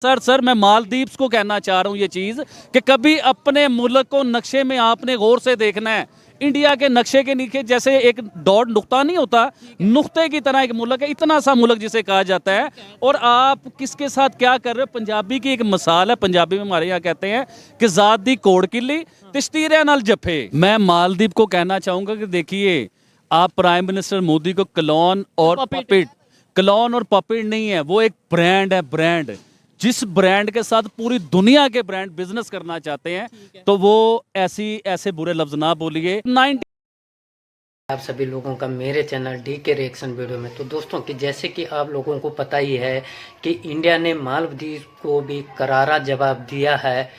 Sir मैं मालदीव्स को कहना चाह रहा हूँ ये चीज़ कि कभी अपने मुल्क को नक्शे में आपने गौर से देखना है। इंडिया के नक्शे के नीचे जैसे एक डॉट नुक्ता नहीं होता, नुक्ते की तरह एक मुल्क है, इतना सा मुल्क जिसे कहा जाता है। और आप किसके साथ क्या कर रहे हो? पंजाबी की एक मिसाल है, पंजाबी में हमारे यहाँ कहते हैं कि ज़ात दी कोड़ किली तिश्तीरे नाल जफे। मैं मालदीव को कहना चाहूँगा कि देखिए, आप प्राइम मिनिस्टर मोदी को क्लोन और पपेट नहीं है, वो एक ब्रांड है। ब्रांड, जिस ब्रांड के साथ पूरी दुनिया के ब्रांड बिजनेस करना चाहते हैं तो वो ऐसे बुरे लफ्ज ना बोलिए। आप सभी लोगों का मेरे चैनल डी के रिएक्शन वीडियो में। तो दोस्तों कि जैसे कि आप लोगों को पता ही है कि इंडिया ने मालदीव को भी करारा जवाब दिया है।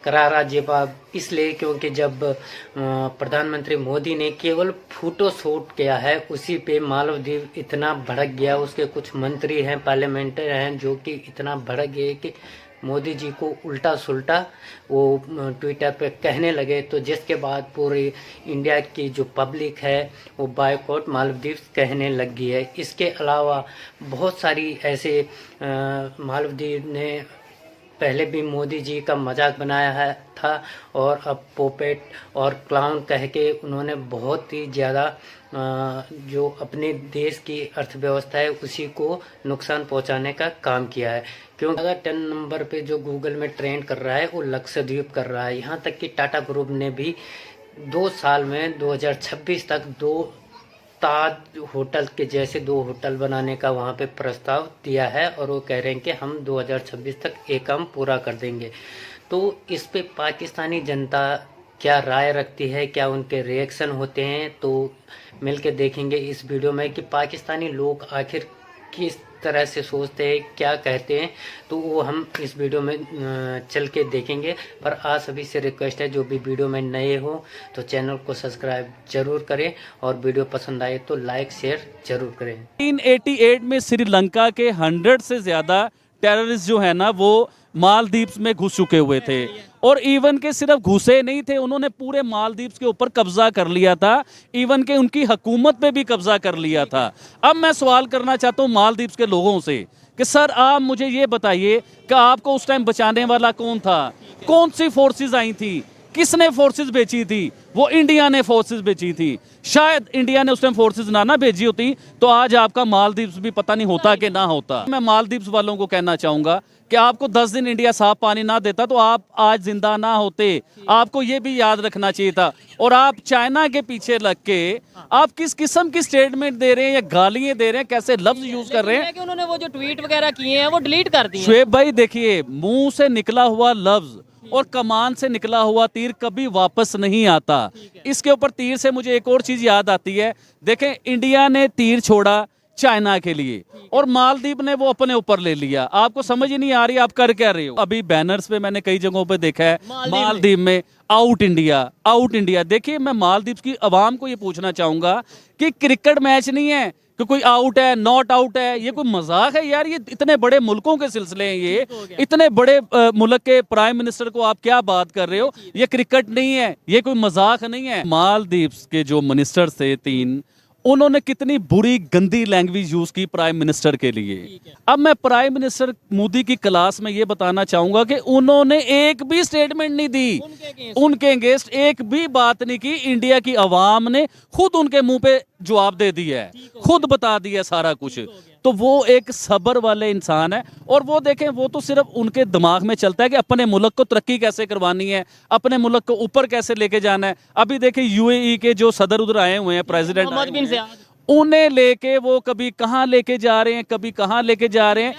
करारा जवाब इसलिए क्योंकि जब प्रधानमंत्री मोदी ने केवल फोटो शूट किया है, उसी पे मालदीव इतना भड़क गया। उसके कुछ मंत्री हैं, पार्लियामेंटर हैं, जो कि इतना भड़क गए कि मोदी जी को उल्टा सुल्टा वो ट्विटर पे कहने लगे। तो जिसके बाद पूरी इंडिया की जो पब्लिक है वो बायकॉट मालदीव कहने लग गई है। इसके अलावा बहुत सारी ऐसे मालदीव ने पहले भी मोदी जी का मजाक बनाया है था, और अब पोपेट और क्लाउन कह के उन्होंने बहुत ही ज़्यादा जो अपने देश की अर्थव्यवस्था है उसी को नुकसान पहुंचाने का काम किया है। क्योंकि अगर 10 नंबर पे जो गूगल में ट्रेंड कर रहा है वो लक्षद्वीप कर रहा है। यहाँ तक कि टाटा ग्रुप ने भी 2 साल में 2026 तक 2 ताज होटल के जैसे 2 होटल बनाने का वहाँ पे प्रस्ताव दिया है, और वो कह रहे हैं कि हम 2026 तक ये काम पूरा कर देंगे। तो इस पे पाकिस्तानी जनता क्या राय रखती है, क्या उनके रिएक्शन होते हैं, तो मिलके देखेंगे इस वीडियो में कि पाकिस्तानी लोग आखिर किस तरह से सोचते हैं, क्या कहते हैं। तो वो हम इस वीडियो में चल के देखेंगे। पर आज सभी से रिक्वेस्ट है, जो भी वीडियो में नए हो तो चैनल को सब्सक्राइब जरूर करें, और वीडियो पसंद आए तो लाइक शेयर जरूर करें। 1988 में श्रीलंका के 100 से ज़्यादा टेररिस्ट जो है ना वो मालदीव्स में घुस चुके हुए थे। और इवन के सिर्फ घुसे नहीं थे, उन्होंने पूरे मालदीव्स के ऊपर कब्जा कर लिया था। इवन के उनकी हुकूमत पे भी कब्जा कर लिया था। अब मैं सवाल करना चाहता हूँ मालदीव्स के लोगों से कि सर आप मुझे ये बताइए कि आपको उस टाइम बचाने वाला कौन था? कौन सी फोर्सेस आई थी? किसने फोर्सेस बेची थी? वो इंडिया ने फोर्सेस बेची थी। शायद इंडिया ने उस टाइम फोर्सेस ना भेजी होती तो आज आपका मालदीव्स भी पता नहीं होता कि ना होता। मैं मालदीव्स वालों को कहना चाहूंगा कि आपको 10 दिन इंडिया साफ पानी ना देता तो आप आज जिंदा ना होते। आपको ये भी याद रखना चाहिए था। और आप चाइना के पीछे लग के आप किस किस्म की स्टेटमेंट दे रहे हैं या गालियां दे रहे हैं, कैसे लफ्ज यूज कर रहे हैं कि उन्होंने वो जो ट्वीट वगैरह किए हैं वो डिलीट कर दिए। शुएब भाई देखिए, मुंह से निकला हुआ लफ्ज और कमान से निकला हुआ तीर कभी वापस नहीं आता। इसके ऊपर तीर से मुझे एक और चीज याद आती है। देखें, इंडिया ने तीर छोड़ा चाइना के लिए और मालदीव ने वो अपने ऊपर ले लिया। आपको समझ ही नहीं आ रही आप कर क्या रहे हो। अभी बैनर्स पे मैंने कई जगहों पे देखा है मालदीव में आउट इंडिया, आउट इंडिया। देखिए, मैं मालदीव की आवाम को ये पूछना चाहूंगा कि क्रिकेट मैच नहीं है कि कोई आउट है नॉट आउट है, ये कोई मजाक है यार। ये इतने बड़े मुल्कों के सिलसिले हैं, ये इतने बड़े मुल्क के प्राइम मिनिस्टर को आप क्या बात कर रहे हो? ये क्रिकेट नहीं है, ये कोई मजाक नहीं है। मालदीव के जो मिनिस्टर थे 3, उन्होंने कितनी बुरी गंदी लैंग्वेज यूज की प्राइम मिनिस्टर के लिए। अब मैं प्राइम मिनिस्टर मोदी की क्लास में ये बताना चाहूंगा कि उन्होंने एक भी स्टेटमेंट नहीं दी, उनके अगेंस्ट एक भी बात नहीं की। इंडिया की आवाम ने खुद उनके मुंह पे जवाब दे दिया है, खुद बता दिया सारा कुछ। तो वो एक सबर वाले इंसान है। और वो देखें, वो तो सिर्फ उनके दिमाग में चलता है कि अपने मुल्क को तरक्की कैसे करवानी है, अपने मुल्क को ऊपर कैसे लेके जाना है। अभी देखें यूएई के जो सदर उधर आए हुए हैं, प्रेसिडेंट, उन्हें लेके वो कभी कहाँ लेके जा रहे हैं, कभी कहाँ लेके जा रहे हैं,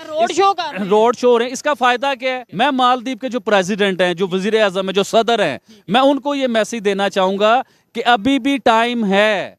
रोड शो रहे हैं। इसका फायदा क्या है? मैं मालदीव के जो प्रेसिडेंट हैं, जो वजीर आजम है, जो सदर हैं, मैं उनको ये मैसेज देना चाहूंगा कि अभी भी टाइम है,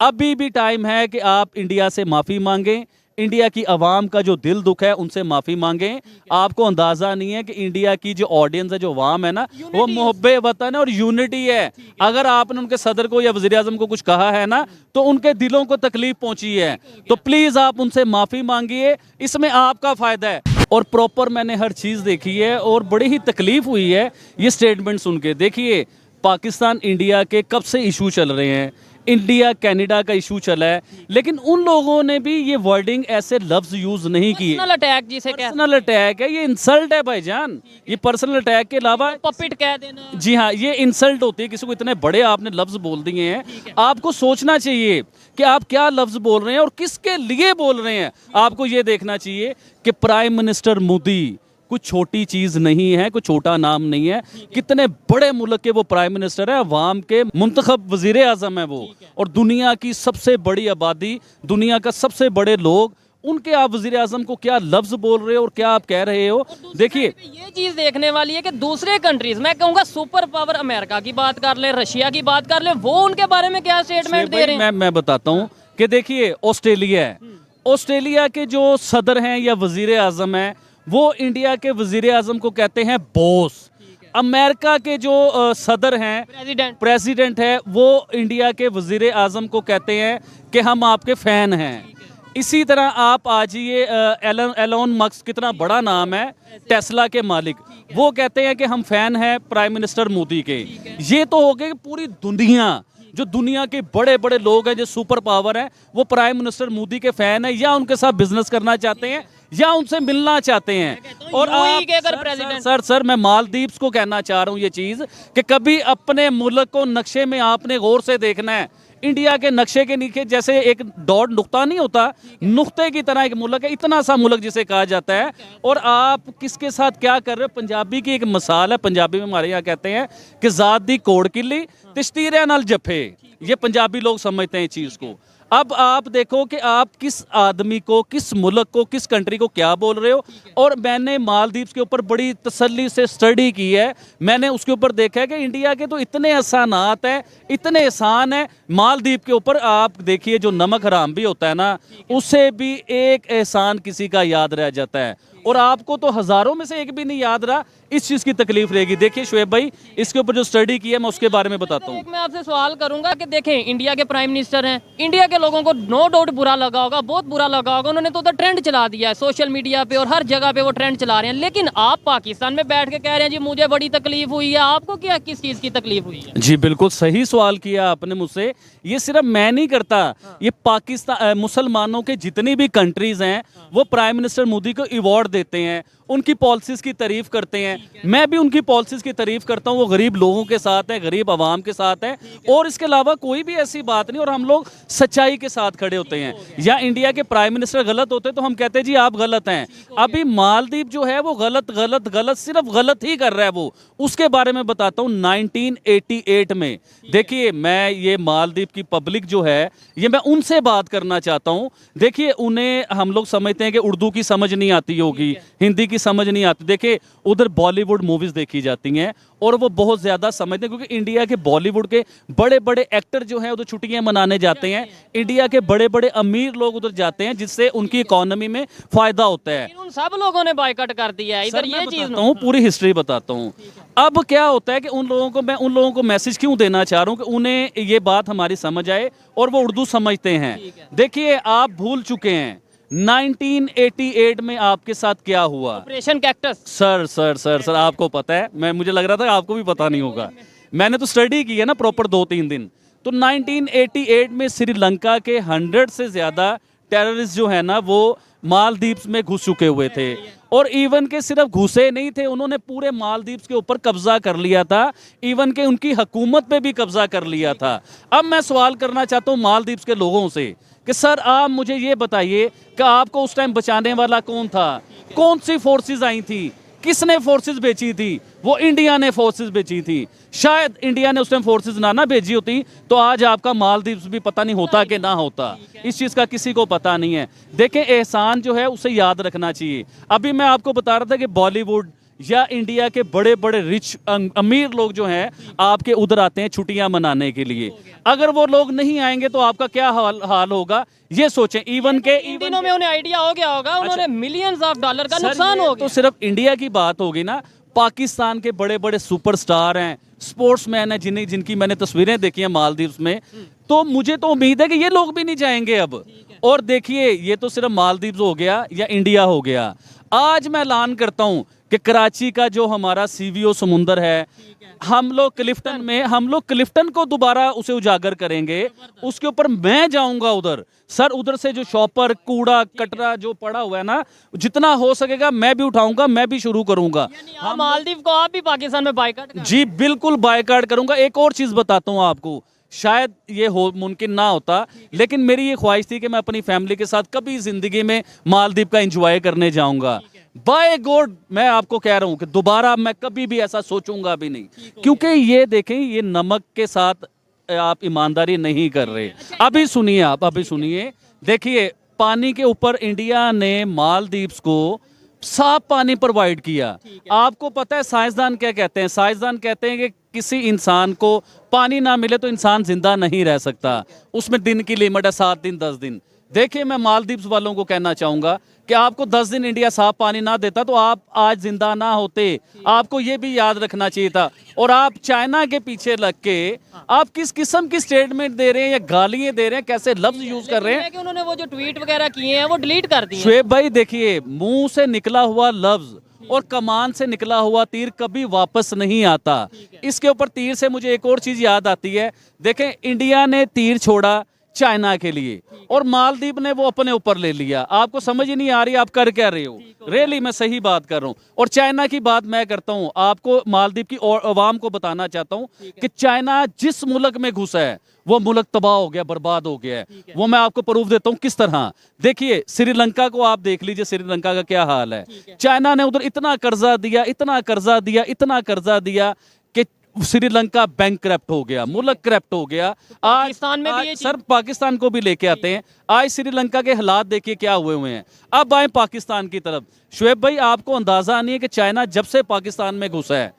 अभी भी टाइम है कि आप इंडिया से माफी मांगें। इंडिया की आवाम का जो दिल दुख है उनसे माफी मांगें। आपको अंदाजा नहीं है कि इंडिया की जो ऑडियंस है, जो आवाम है ना, वो मुहब्बे वतन है और यूनिटी है। अगर आपने उनके सदर को या वजीर आजम को कुछ कहा है ना तो उनके दिलों को तकलीफ पहुंची है, तो प्लीज आप उनसे माफी मांगिए, इसमें आपका फायदा है। और प्रॉपर मैंने हर चीज देखी है और बड़ी ही तकलीफ हुई है ये स्टेटमेंट सुन के। देखिए, पाकिस्तान इंडिया के कब से इशू चल रहे हैं। इंडिया कनाडा का इशू चला है, लेकिन उन लोगों ने भी ये वर्डिंग ऐसे लफ्ज यूज नहीं किए। पर्सनल अटैक जिसे कहते पर्सनल अटैक है, ये इंसल्ट है भाईजान। ये पर्सनल अटैक के अलावा हैं, पपिट कह देना। जी हाँ, ये इंसल्ट होती है। किसी को इतने बड़े आपने लफ्ज बोल दिए हैं, आपको सोचना चाहिए कि आप क्या लफ्ज बोल रहे हैं और किसके लिए बोल रहे हैं। आपको ये देखना चाहिए कि प्राइम मिनिस्टर मोदी कुछ छोटी चीज नहीं है, कुछ छोटा नाम नहीं है। कितने बड़े मुल्क के वो प्राइम मिनिस्टर है, अवाम के मुंतखब वजीर आजम है वो, और दुनिया की सबसे बड़ी आबादी, दुनिया का सबसे बड़े लोग, उनके आप वजीर आजम को क्या लफ्ज बोल रहे हो और क्या आप कह रहे हो। देखिए ये चीज देखने वाली है कि दूसरे कंट्रीज, मैं कहूंगा सुपर पावर अमेरिका की बात कर ले, रशिया की बात कर ले, वो उनके बारे में क्या स्टेटमेंट दे रहे हैं। मैं बताता हूँ कि देखिए ऑस्ट्रेलिया है, ऑस्ट्रेलिया के जो सदर हैं या वजीर आजम हैं, वो इंडिया के वजीर आजम को कहते हैं बॉस। अमेरिका के जो सदर हैं, प्रेसिडेंट है, वो इंडिया के वजीर आजम को कहते हैं कि हम आपके फैन हैं। इसी तरह आप आज ये एलोन मस्क, कितना बड़ा नाम है, टेस्ला के मालिक, वो कहते हैं कि हम फैन हैं प्राइम मिनिस्टर मोदी के। ये तो हो गए पूरी दुनिया, जो दुनिया के बड़े बड़े लोग हैं, जो सुपर पावर हैं, वो प्राइम मिनिस्टर मोदी के फैन हैं, या उनके साथ बिजनेस करना चाहते हैं, या उनसे मिलना चाहते हैं। और आप सर मैं मालदीव्स को कहना चाह रहा हूँ ये चीज कि कभी अपने मुल्क को नक्शे में आपने गौर से देखना है। इंडिया के नक्शे के नीचे जैसे एक डॉट नुक्ता नहीं होता, नुक्ते की तरह एक मुल्क है, इतना सा मुल्क जिसे कहा जाता है। और आप किसके साथ क्या कर रहे हो। पंजाबी की एक मिसाल है, पंजाबी में हमारे यहाँ कहते हैं कि ज़ात दी कोड़ किली तिश्तीरे नाल जफे। ये पंजाबी लोग समझते हैं इस चीज़ को। अब आप देखो कि आप किस आदमी को, किस मुल्क को, किस कंट्री को क्या बोल रहे हो। और मैंने मालदीव्स के ऊपर बड़ी तसल्ली से स्टडी की है। मैंने उसके ऊपर देखा है कि इंडिया के तो इतने एहसानात हैं, इतने एहसान हैं मालदीव के ऊपर। आप देखिए जो नमक हराम भी होता है ना, उससे भी एक एहसान किसी का याद रह जाता है, और आपको तो हजारों में से एक भी नहीं याद रहा। इस चीज की तकलीफ रहेगी। देखिए शुएब भाई, इसके ऊपर जो स्टडी की है मैं उसके बारे में बताता हूँ। मैं आपसे सवाल करूंगा कि देखें, इंडिया के प्राइम मिनिस्टर हैं, इंडिया के लोगों को नो डाउट बुरा लगा होगा, बहुत बुरा लगा होगा। उन्होंने तो उधर ट्रेंड चला दिया है सोशल मीडिया पे, और हर जगह पे वो ट्रेंड चला रहे हैं। लेकिन आप पाकिस्तान में बैठ के कह रहे हैं जी मुझे बड़ी तकलीफ हुई है। आपको क्या, किस चीज की तकलीफ हुई है? जी बिल्कुल सही सवाल किया आपने मुझसे। ये सिर्फ मैं नहीं करता, ये पाकिस्तान, मुसलमानों के जितनी भी कंट्रीज हैं, वो प्राइम मिनिस्टर मोदी को अवार्ड देते हैं, उनकी पॉलिसीज की तारीफ करते हैं। मैं भी उनकी पॉलिसीज की तारीफ करता हूँ। वो गरीब लोगों के साथ है, गरीब आवाम के साथ है, और इसके अलावा कोई भी ऐसी बात नहीं। और हम लोग सच्चाई के साथ खड़े होते हैं। या इंडिया के प्राइम मिनिस्टर गलत होते तो हम कहते हैं जी आप गलत हैं। अभी मालदीव जो है वो गलत गलत गलत सिर्फ गलत ही कर रहा है वो। उसके बारे में बताता हूँ। 1988 में, देखिए मैं ये मालदीव की पब्लिक जो है, ये मैं उनसे बात करना चाहता हूँ। देखिए उन्हें, हम लोग समझते हैं कि उर्दू की समझ नहीं आती होगी, हिंदी की समझ नहीं आती। देखिए उधर बॉलीवुड मूवीज देखी जाती हैं, और वो बहुत ज्यादा समझते हैं, क्योंकि इंडिया के बॉलीवुड के बड़े बड़े एक्टर जो हैं उधर छुट्टियां मनाने जाते हैं। इंडिया के बड़े बड़े अमीर लोग उधर जाते हैं, जिससे उनकी इकोनॉमी में फायदा होता है। उन सब लोगों ने बायकॉट कर दिया है इधर। ये चीज पूरी हिस्ट्री बताता हूँ। अब क्या होता है कि उन लोगों को मैसेज क्यों देना चाह रहा हूँ कि उन्हें ये बात हमारी समझ आए, और वो उर्दू समझते हैं। देखिए आप भूल चुके हैं 1988 में आपके साथ क्या हुआ। Operation cactus. सर आपको पता है, मुझे लग रहा था आपको भी पता नहीं होगा। मैंने तो स्टडी की है ना प्रॉपर 2-3 दिन। तो 1988 में श्रीलंका के 100 से ज्यादा टेररिस्ट जो है ना, वो मालदीव्स में घुस चुके हुए थे। और इवन के सिर्फ घुसे नहीं थे, उन्होंने पूरे मालदीव्स के ऊपर कब्जा कर लिया था। इवन के उनकी हुकूमत पे भी कब्जा कर लिया था। अब मैं सवाल करना चाहता हूँ मालदीव्स के लोगों से कि सर आप मुझे ये बताइए कि आपको उस टाइम बचाने वाला कौन था, कौन सी फोर्सेस आई थी, किसने फोर्सेस बेची थी? वो इंडिया ने फोर्सेस बेची थी। शायद इंडिया ने उस टाइम फोर्सेस ना भेजी होती तो आज आपका मालदीव्स भी पता नहीं होता कि ना होता। इस चीज़ का किसी को पता नहीं है। देखें एहसान जो है उसे याद रखना चाहिए। अभी मैं आपको बता रहा था कि बॉलीवुड या इंडिया के बड़े बड़े रिच अमीर लोग जो हैं आपके उधर आते हैं छुट्टियां मनाने के लिए। अगर वो लोग नहीं आएंगे तो आपका क्या हाल होगा ये सोचें। इन दिनों में उन्हें आइडिया हो गया होगा, उन्होंने मिलियंस ऑफ डॉलर का नुकसान हो गया। तो सिर्फ इंडिया की बात होगी ना, पाकिस्तान के बड़े बड़े सुपरस्टार हैं, स्पोर्ट्समैन हैं, जिनकी मैंने तस्वीरें देखी हैं मालदीव्स में, तो मुझे तो उम्मीद है कि ये लोग भी नहीं जाएंगे अब। और देखिए ये तो सिर्फ मालदीव्स हो गया या इंडिया हो गया। आज मैं ऐलान करता हूं कि कराची का जो हमारा सीवीओ समुंदर है, हम लोग क्लिफ्टन को दोबारा उसे उजागर करेंगे। उसके ऊपर मैं जाऊंगा उधर सर, उधर से जो शॉपर कूड़ा कटरा जो पड़ा हुआ है ना, जितना हो सकेगा मैं भी उठाऊंगा, मैं भी शुरू करूंगा। हम मालदीव को आप भी पाकिस्तान में बायकॉट कर जी बिल्कुल बायकॉट करूंगा। एक और चीज बताता हूं आपको, शायद ये हो मुमकिन ना होता, लेकिन मेरी ये ख्वाहिश थी कि मैं अपनी फैमिली के साथ कभी जिंदगी में मालदीव का एंजॉय करने जाऊंगा। बाय गॉड मैं आपको कह रहा हूं कि दोबारा मैं कभी भी ऐसा सोचूंगा भी नहीं, क्योंकि ये देखें, ये नमक के साथ आप ईमानदारी नहीं कर रहे। अभी सुनिए, आप अभी सुनिए, देखिए पानी के ऊपर इंडिया ने मालदीव्स को साफ पानी प्रोवाइड किया। आपको पता है साइंसदान क्या कहते हैं? साइंसदान कहते हैं कि किसी इंसान को पानी ना मिले तो इंसान जिंदा नहीं रह सकता, उसमें दिन की लिमिट है 7 दिन 10 दिन। देखिए मैं मालदीव्स वालों को कहना चाहूंगा कि आपको 10 दिन इंडिया साफ पानी ना देता तो आप आज जिंदा ना होते। आपको ये भी याद रखना चाहिए था। और आप चाइना के पीछे लग के आप किस किस्म की स्टेटमेंट दे रहे हैं या गालियां दे रहे हैं, कैसे लफ्ज यूज कर रहे हैं? कि उन्होंने वो जो ट्वीट वगैरह किए हैं वो डिलीट कर दिए। शुएब भाई देखिए, मुंह से निकला हुआ लफ्ज और कमान से निकला हुआ तीर कभी वापस नहीं आता। इसके ऊपर तीर से मुझे एक और चीज याद आती है। देखें, इंडिया ने तीर छोड़ा चाइना के लिए और मालदीव ने वो अपने ऊपर ले लिया। आपको समझ ही नहीं आ रही आप कर क्या रहे हो? रियली मैं सही बात कर रहा हूँ। और चाइना की बात मैं करता हूँ, आपको मालदीव की और अवाम को बताना चाहता हूँ कि चाइना जिस मुल्क में घुसा है वो मुल्क तबाह हो गया, बर्बाद हो गया है। वो मैं आपको प्रूफ देता हूँ किस तरह। देखिए श्रीलंका को आप देख लीजिए, श्रीलंका का क्या हाल है। चाइना ने उधर इतना कर्जा दिया, इतना कर्जा दिया, इतना कर्जा दिया कि श्रीलंका बैंकक्रप्ट हो गया, मुल्क क्रप्ट हो गया। पाकिस्तान में भी ये सर पाकिस्तान को भी लेके आते हैं। आज श्रीलंका के हालात देखिए क्या हुए हैं। अब आए पाकिस्तान की तरफ। शुएब भाई आपको अंदाजा नहीं है कि चाइना जब से पाकिस्तान में घुसा है,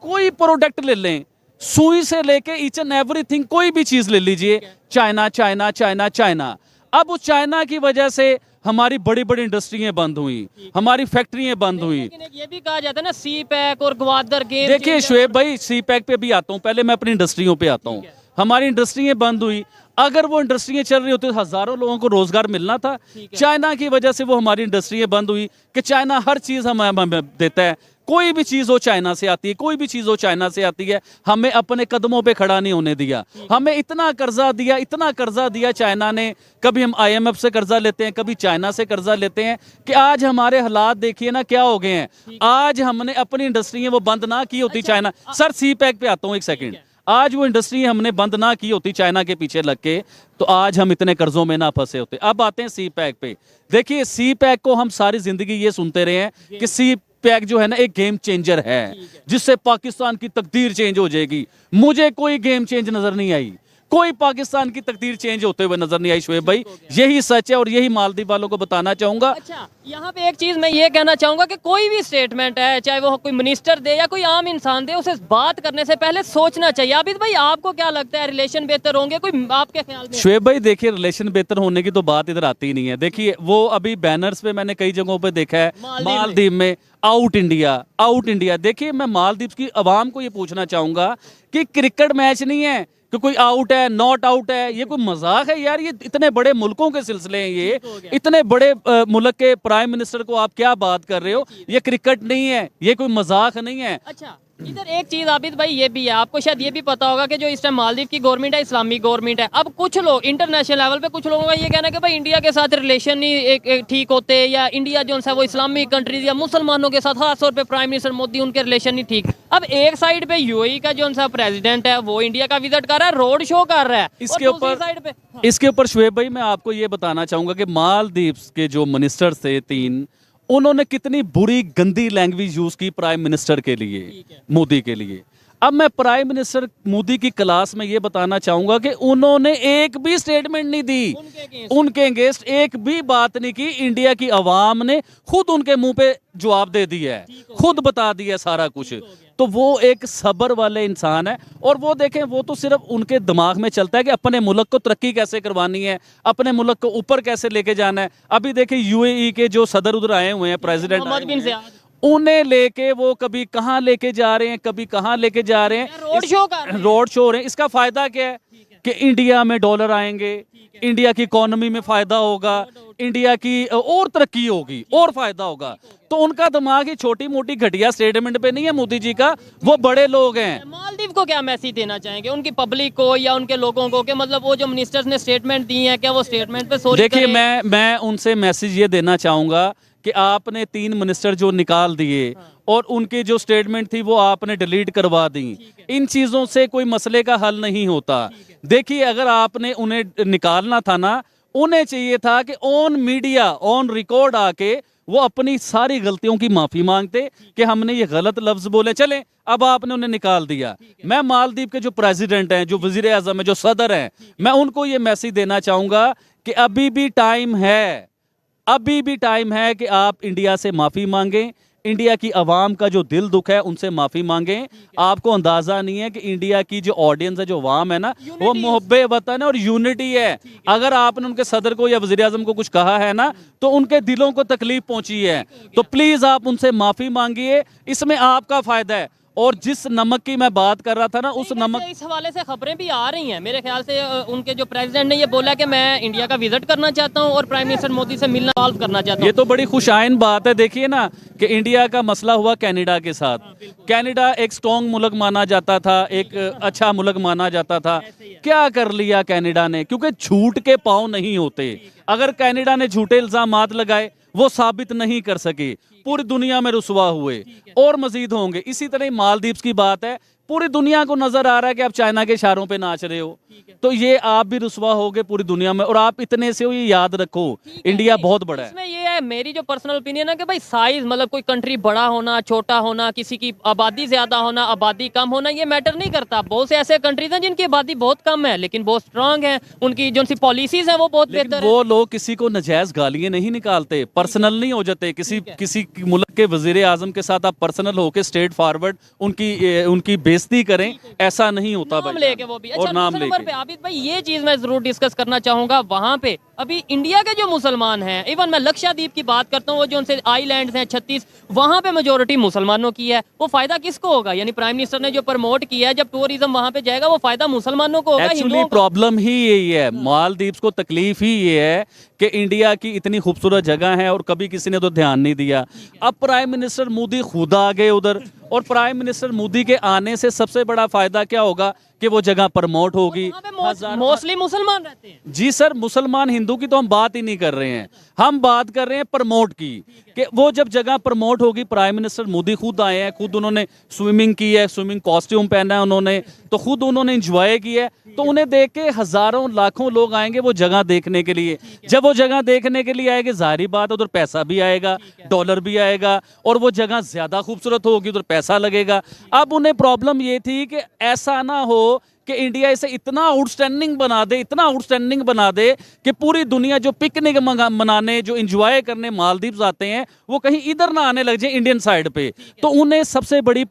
कोई प्रोडक्ट ले लें, सुई से लेके ईच एंड एवरीथिंग, कोई भी चीज ले लीजिए, चाइना चाइना चाइना चाइना। अब उस चाइना की वजह से हमारी बड़ी बड़ी इंडस्ट्रियां बंद हुई, हमारी फैक्ट्रियां बंद हुई। लेकिन एक ये भी कहा जाता है ना, सी पैक और ग्वादर गेम। देखिए शुएब भाई, सी पैक पे भी आता हूं, पहले मैं अपनी इंडस्ट्रियों पे आता हूं। हमारी इंडस्ट्रियां बंद हुई, अगर वो इंडस्ट्रियां चल रही होती तो हजारों लोगों को रोजगार मिलना था। चाइना की वजह से वो हमारी इंडस्ट्रियां बंद हुई कि चाइना हर चीज हमें देता है, कोई भी चीज हो चाइना से आती है, कोई भी चीज हो चाइना से आती है। हमें अपने कदमों पे खड़ा नहीं होने दिया। हमें इतना कर्जा दिया, इतना कर्जा दिया चाइना ने। कभी हम IMF से कर्जा लेते हैं, कभी चाइना से कर्जा लेते हैं, कि आज हमारे हालात देखिए ना क्या हो गए हैं। आज हमने अपनी इंडस्ट्री वो बंद ना की होती चाइना। सर सी पैक पे आता हूँ एक सेकेंड। आज वो इंडस्ट्री हमने बंद ना की होती चाइना के पीछे लग के, तो आज हम इतने कर्जों में ना फंसे होते। अब आते हैं सी पैक पे। देखिए सी पैक को हम सारी जिंदगी ये सुनते रहे हैं कि सी पैक जो है ना एक गेम चेंजर है, जिससे पाकिस्तान की तकदीर चेंज हो जाएगी। मुझे कोई गेम चेंज नजर नहीं आई, कोई पाकिस्तान की तकदीर चेंज होते हुए नजर नहीं आई शुएब भाई। यही सच है और यही मालदीव वालों को बताना चाहूंगा। अच्छा, यहाँ पे एक चीज मैं ये कहना चाहूंगा कि कोई भी स्टेटमेंट है, चाहे वो कोई मिनिस्टर दे या कोई आम इंसान दे, उसे बात करने से पहले सोचना चाहिए। आबिद भाई आपको क्या लगता है, रिलेशन बेहतर होंगे कोई आपके ख्याल में? शुएब भाई देखिए, रिलेशन बेहतर होने की तो बात इधर आती ही नहीं है। देखिए वो अभी बैनर्स पे मैंने कई जगहों पे देखा है, मालदीव में आउट इंडिया, आउट इंडिया। देखिए मैं मालदीव की आवाम को ये पूछना चाहूंगा कि क्रिकेट मैच नहीं है कि कोई आउट है नॉट आउट है, ये कोई मजाक है यार? ये इतने बड़े मुल्कों के सिलसिले हैं, ये इतने बड़े मुल्क के प्राइम मिनिस्टर को आप क्या बात कर रहे हो? ये क्रिकेट नहीं है, ये कोई मजाक नहीं है। अच्छा, इधर एक चीज आबिद भाई ये भी है, आपको शायद ये भी पता होगा कि जो इस टाइम मालदीव की गवर्नमेंट है इस्लामिक गवर्नमेंट है। अब कुछ लोग इंटरनेशनल लेवल पे, कुछ लोगों का ये कहना है कि भाई इंडिया के साथ रिलेशन नहीं एक ठीक होते, या इंडिया जो है वो इस्लामिक कंट्रीज या मुसलमानों के साथ, खास तौर पे प्राइम मिनिस्टर मोदी, उनके रिलेशन नहीं ठीक। अब एक साइड पे UAE का जो सा प्रेसिडेंट है वो इंडिया का विजिट कर रहा है, रोड शो कर रहा है। इसके ऊपर शुएब भाई मैं आपको ये बताना चाहूंगा कि मालदीव के जो मिनिस्टर थे 3, उन्होंने कितनी बुरी गंदी लैंग्वेज यूज की प्राइम मिनिस्टर के लिए, मोदी के लिए। अब मैं प्राइम मिनिस्टर मोदी की क्लास में ये बताना चाहूंगा कि उन्होंने एक भी स्टेटमेंट नहीं दी, उनके अगेंस्ट एक भी बात नहीं की। इंडिया की आवाम ने खुद उनके मुंह पे जवाब दे दिया है, खुद बता दिया सारा कुछ। तो वो एक सब्र वाले इंसान है। और वो देखें, वो तो सिर्फ उनके दिमाग में चलता है कि अपने मुल्क को तरक्की कैसे करवानी है, अपने मुल्क को ऊपर कैसे लेके जाना है। अभी देखें UAE के जो सदर उधर आए हुए हैं, प्रेसिडेंट, उन्हें लेके वो कभी कहाँ लेके जा रहे हैं, कभी कहाँ लेके जा रहे हैं, रोड शो कर रहे हैं। रोड शो हो रहे हैं। इसका फायदा क्या है? कि इंडिया में डॉलर आएंगे, इंडिया की इकोनॉमी में फायदा होगा, इंडिया की और तरक्की होगी और फायदा होगा। तो उनका दिमाग ही छोटी मोटी घटिया स्टेटमेंट पे नहीं है मोदी जी का, वो बड़े लोग हैं। मालदीव को क्या मैसेज देना चाहेंगे उनकी पब्लिक को या उनके लोगों को, कि मतलब वो जो मिनिस्टर्स ने स्टेटमेंट दी है, क्या वो स्टेटमेंट पे सॉरी देखिए, करें? मैं उनसे मैसेज ये देना चाहूंगा कि आपने 3 मिनिस्टर जो निकाल दिए और उनकी जो स्टेटमेंट थी वो आपने डिलीट करवा दी। इन चीजों से कोई मसले का हल नहीं होता। देखिए, अगर आपने उन्हें निकालना था ना, उन्हें चाहिए था कि ऑन मीडिया ऑन रिकॉर्ड आके वो अपनी सारी गलतियों की माफी मांगते कि हमने ये गलत लफ्ज बोले। चले, अब आपने उन्हें निकाल दिया। मैं मालदीव के जो प्रेसिडेंट हैं, जो वजीर आजम है, जो सदर हैं, मैं उनको ये मैसेज देना चाहूंगा कि अभी भी टाइम है, अभी भी टाइम है कि आप इंडिया से माफी मांगें। इंडिया की आवाम का जो दिल दुख है उनसे माफी मांगें। आपको अंदाजा नहीं है कि इंडिया की जो ऑडियंस है, जो आवाम है ना, वो मोहब्बे वतन है और यूनिटी है। अगर आपने उनके सदर को या वजीर आजम को कुछ कहा है ना, तो उनके दिलों को तकलीफ पहुंची है। तो प्लीज आप उनसे माफी मांगिए, इसमें आपका फायदा है। और जिस नमक की मैं बात कर रहा था ना, उस नमक, इस हवाले से खबरें भी आ रही हैं मेरे ख्याल से। उनके जो प्रेसिडेंट ने ये बोला कि मैं इंडिया का विजिट करना चाहता हूं और प्राइम मिनिस्टर मोदी से मिलना सॉल्व करना चाहता ये हूं। तो बड़ी खुशाइन बात है। देखिए ना कि इंडिया का मसला हुआ कनाडा के साथ। कनाडा एक स्ट्रॉन्ग मुल्क माना जाता था, एक अच्छा मुल्क माना जाता था। क्या कर लिया कनाडा ने? क्योंकि झूठ के पांव नहीं होते। अगर कनाडा ने झूठे इल्जामात लगाए, वो साबित नहीं कर सके, पूरी दुनिया में रुसवा हुए और मजीद होंगे। इसी तरह मालदीव्स की बात है, पूरी दुनिया को नजर आ रहा है कि आप चाइना के इशारों पे नाच रहे हो, तो ये आप भी रुसवा होगे पूरी दुनिया में। और आप इतने से हो, ये याद रखो, इंडिया बहुत बड़ा है। इसमें ये है, मेरी जो पर्सनल ओपिनियन है कि भाई साइज, मतलब कोई कंट्री बड़ा होना, छोटा होना, किसी की आबादी ज्यादा होना, आबादी कम होना, ये मैटर नहीं करता। बहुत से ऐसे कंट्रीज हैं जिनकी आबादी बहुत कम है लेकिन बहुत स्ट्रांग है, उनकी जो सी पॉलिसीज है वो बहुत बेहतर है। वो लोग किसी को नजायज गालियां नहीं निकालते, पर्सनल नहीं हो जाते। किसी मुल्क के वजीर आजम के साथ आप पर्सनल होके स्ट्रेट फॉरवर्ड उनकी बेइज्जती करें, ऐसा नहीं होता नाम भाई। लेके वो भी। अच्छा, और नाम दूसरे नंबर लेके पे आबिद भाई ये चीज मैं जरूर डिस्कस करना चाहूंगा। वहां पे अभी इंडिया के जो मुसलमान हैं, इवन मैं लक्षद्वीप की बात करता हूँ, वो जो उनसे आइलैंड्स हैं 36, वहां पे मेजोरिटी मुसलमानों की है। वो फायदा किसको होगा? यानी प्राइम मिनिस्टर ने जो प्रमोट किया है, जब टूरिज्म वहां पे जाएगा, वो फायदा मुसलमानों को होगा, एक्चुअली हिंदुओं को। प्रॉब्लम ही यही है। मालदीव्स को तकलीफ ही ये है कि इंडिया की इतनी खूबसूरत जगह है और कभी किसी ने तो ध्यान नहीं दिया। अब प्राइम मिनिस्टर मोदी खुद आ गए उधर, और प्राइम मिनिस्टर मोदी के आने से सबसे बड़ा फायदा क्या होगा कि वो जगह प्रमोट होगी। मोस्टली मुसलमान रहते हैं। जी सर, मुसलमान हिंदू की तो हम बात ही नहीं कर रहे हैं, हम बात कर रहे हैं प्रमोट की। कि वो जब जगह प्रमोट होगी, प्राइम मिनिस्टर मोदी खुद आए हैं, खुद उन्होंने स्विमिंग की है, स्विमिंग कॉस्ट्यूम पहना है उन्होंने, तो खुद उन्होंने एंजॉय किया है। तो उन्हें देख के हजारों लाखों लोग आएंगे वो जगह देखने के लिए। जब वो जगह देखने के लिए आएंगे, जाहिर बात है उधर पैसा भी आएगा, डॉलर भी आएगा, और वो जगह ज्यादा खूबसूरत होगी, उधर पैसा लगेगा। अब उन्हें प्रॉब्लम ये थी कि ऐसा ना हो कि इंडिया इसे इतना आउटस्टैंडिंग बना दे, इतना आउटस्टैंडिंग बना दे कि पूरी दुनिया जो पिकनिक मनाने, जो एंजॉय करने मालदीव्स आते हैं, वो कहीं इधर ना आने लग जाए इंडियन साइड पे। तो उन्हें सबसे बड़ी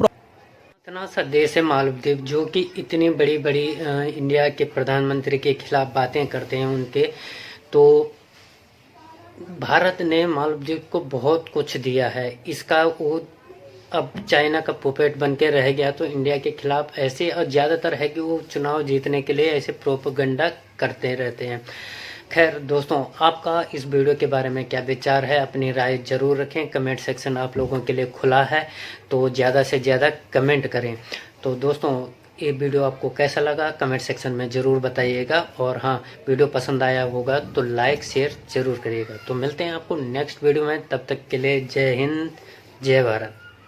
इतना सा देश है मालदीव, जो कि इतनी बड़ी बड़ी इंडिया के प्रधानमंत्री के खिलाफ बातें करते हैं उनके। तो भारत ने मालदीव को बहुत कुछ दिया है, इसका वो अब चाइना का पुपेट बन के रह गया। तो इंडिया के खिलाफ ऐसे, और ज़्यादातर है कि वो चुनाव जीतने के लिए ऐसे प्रोपेगेंडा करते रहते हैं। खैर दोस्तों, आपका इस वीडियो के बारे में क्या विचार है? अपनी राय जरूर रखें। कमेंट सेक्शन आप लोगों के लिए खुला है, तो ज़्यादा से ज़्यादा कमेंट करें। तो दोस्तों, ये वीडियो आपको कैसा लगा कमेंट सेक्शन में ज़रूर बताइएगा। और हाँ, वीडियो पसंद आया होगा तो लाइक शेयर ज़रूर करिएगा। तो मिलते हैं आपको नेक्स्ट वीडियो में, तब तक के लिए जय हिंद, जय भारत।